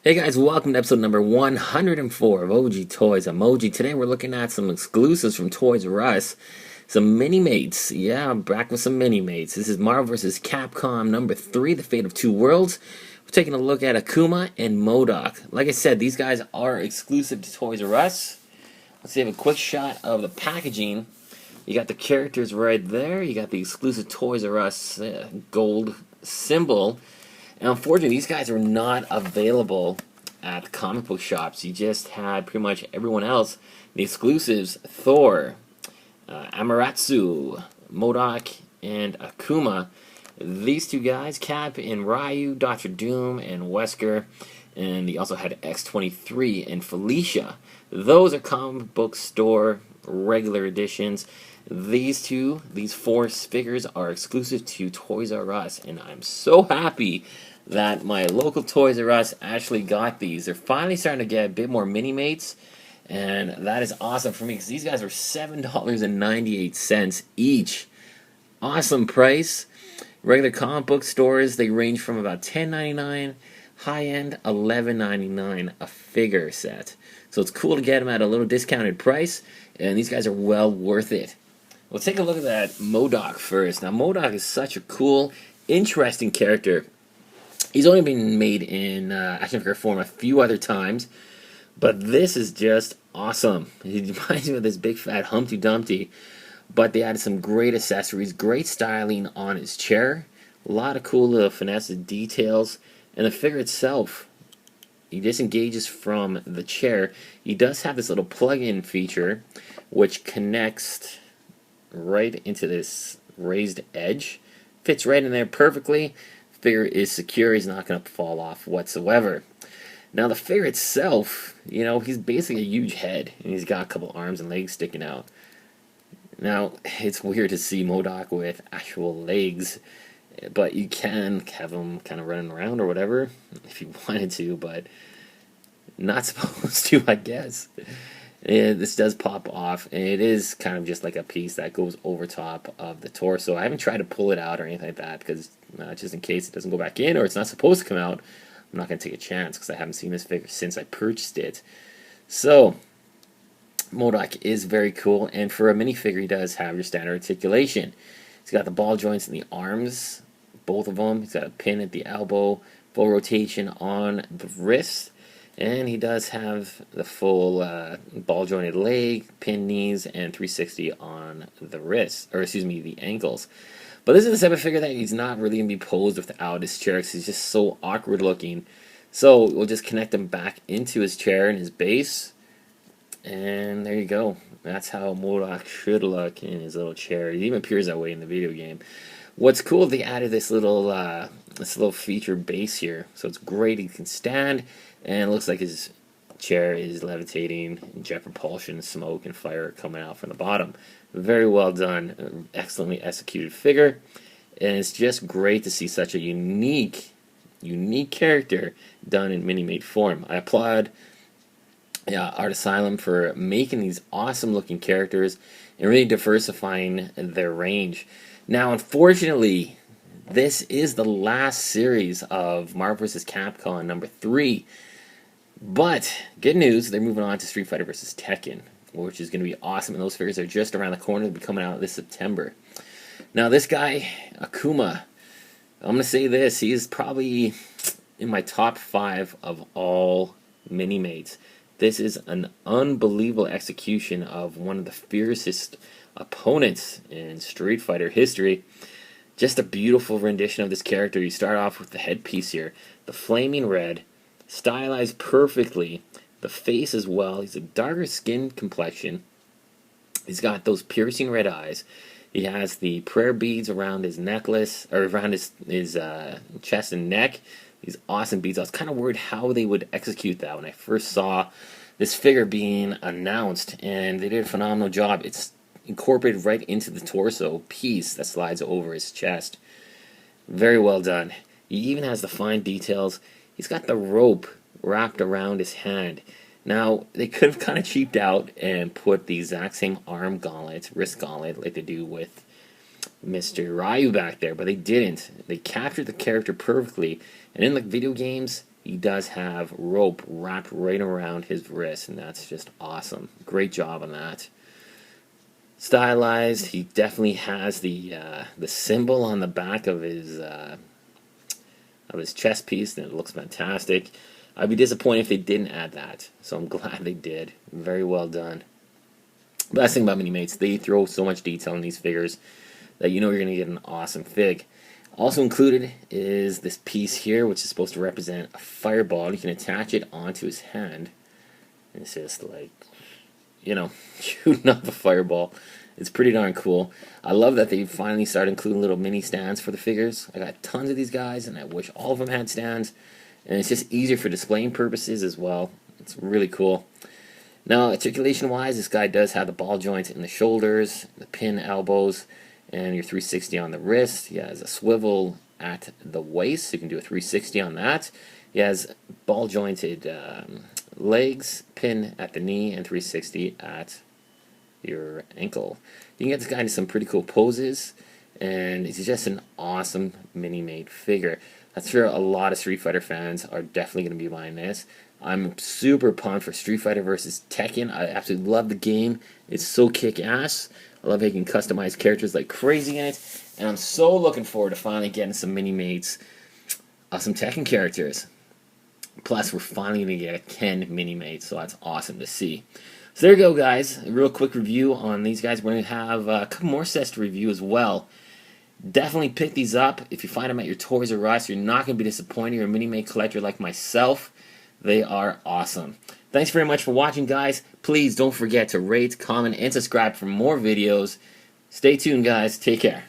Hey guys, welcome to episode number 104 of OG Toys Emoji. Today we're looking at some exclusives from Toys R Us. Some Minimates. Yeah, I'm back with some Minimates. This is Marvel vs. Capcom number 3, The Fate of Two Worlds. We're taking a look at Akuma and Modok. Like I said, these guys are exclusive to Toys R Us. Let's have a quick shot of the packaging. You got the characters right there. You got the exclusive Toys R Us gold symbol. And unfortunately, these guys are not available at comic book shops. You just had pretty much everyone else. The exclusives, Thor, Amaterasu, Modok, and Akuma. These two guys, Cap and Ryu, Dr. Doom, and Wesker. And he also had X-23 and Felicia. Those are comic book store regular editions. These four figures are exclusive to Toys R Us, and I'm so happy that my local Toys R Us actually got these. They're finally starting to get a bit more Minimates, and that is awesome for me because these guys are $7.98 each. Awesome price. Regular comic book stores, they range from about $10.99, high-end $11.99 a figure set. So it's cool to get them at a little discounted price, and these guys are well worth it. We'll take a look at that Modok first. Now, Modok is such a cool, interesting character. He's only been made in action figure form a few other times, but this is just awesome. He reminds me of this big fat Humpty Dumpty, but they added some great accessories, great styling on his chair, a lot of cool little finesse details, and the figure itself, he disengages from the chair. He does have this little plug-in feature, which connects right into this raised edge. Fits right in there perfectly. Figure is secure. He's not going to fall off whatsoever. Now the figure itself, he's basically a huge head, and he's got a couple arms and legs sticking out. Now it's weird to see Modok with actual legs, but you can have him kind of running around or whatever if you wanted to, but not supposed to, I guess. And this does pop off, and it is kind of just like a piece that goes over top of the torso. I haven't tried to pull it out or anything like that because just in case it doesn't go back in or it's not supposed to come out, I'm not going to take a chance because I haven't seen this figure since I purchased it. So, Modok is very cool, and for a minifigure, he does have your standard articulation. He's got the ball joints in the arms, both of them. He's got a pin at the elbow, full rotation on the wrist. And he does have the full ball jointed leg, pin knees, and 360 on the wrist, or excuse me, the ankles. But this is the type of figure that he's not really going to be posed without his chair because he's just so awkward looking. So we'll just connect him back into his chair and his base. And there you go. That's how Modok should look in his little chair. He even appears that way in the video game. What's cool, they added this little feature base here. So it's great. He can stand, and it looks like his chair is levitating, and jet propulsion, smoke, and fire coming out from the bottom. Very well done. Excellently executed figure. And it's just great to see such a unique character done in Minimate form. I applaud Art Asylum for making these awesome looking characters and really diversifying their range. Now, unfortunately, this is the last series of Marvel vs. Capcom number 3. But, good news, they're moving on to Street Fighter vs. Tekken, which is going to be awesome, and those figures are just around the corner. They'll be coming out this September. Now, this guy, Akuma, I'm going to say this, he is probably in my top 5 of all Minimates. This is an unbelievable execution of one of the fiercest opponents in Street Fighter history. Just a beautiful rendition of this character. You start off with the headpiece here, the flaming red, stylized perfectly, the face as well. He's a darker skin complexion. He's got those piercing red eyes. He has the prayer beads around his necklace, or around his chest and neck. These awesome beads. I was kind of worried how they would execute that when I first saw this figure being announced, and they did a phenomenal job. It's incorporated right into the torso piece that slides over his chest. Very well done. He even has the fine details. He's got the rope wrapped around his hand. Now, they could have kind of cheaped out and put the exact same arm gauntlet, wrist gauntlet, like they do with Mr. Ryu back there, but they didn't. They captured the character perfectly, and in the video games, he does have rope wrapped right around his wrist, and that's just awesome. Great job on that. Stylized, he definitely has the symbol on the back of his chest piece, and it looks fantastic. I'd be disappointed if they didn't add that, so I'm glad they did. Very well done. Best thing about Minimates, they throw so much detail in these figures that you know you're going to get an awesome fig. Also included is this piece here, which is supposed to represent a fireball. You can attach it onto his hand. And it's just like, you know, shooting up a fireball. It's pretty darn cool. I love that they finally started including little mini stands for the figures. I got tons of these guys, and I wish all of them had stands. And it's just easier for displaying purposes as well. It's really cool. Now, articulation-wise, this guy does have the ball joints in the shoulders, the pin elbows, and your 360 on the wrist. He has a swivel at the waist, so you can do a 360 on that. He has ball jointed legs, pin at the knee, and 360 at your ankle. You can get this guy into some pretty cool poses, and he's just an awesome Mini-Mate figure. That's sure a lot of Street Fighter fans are definitely going to be buying this. I'm super pumped for Street Fighter vs. Tekken. I absolutely love the game. It's so kick-ass. I love how you can customize characters like crazy in it. And I'm so looking forward to finally getting some Mini-Mates of some Tekken characters. Plus, we're finally going to get a Ken Mini-Mate, so that's awesome to see. So there you go, guys. A real quick review on these guys. We're going to have a couple more sets to review as well. Definitely pick these up. If you find them at your Toys R Us, you're not going to be disappointed. You're a Mini-Mate collector like myself. They are awesome. Thanks very much for watching, guys. Please don't forget to rate, comment, and subscribe for more videos. Stay tuned, guys. Take care.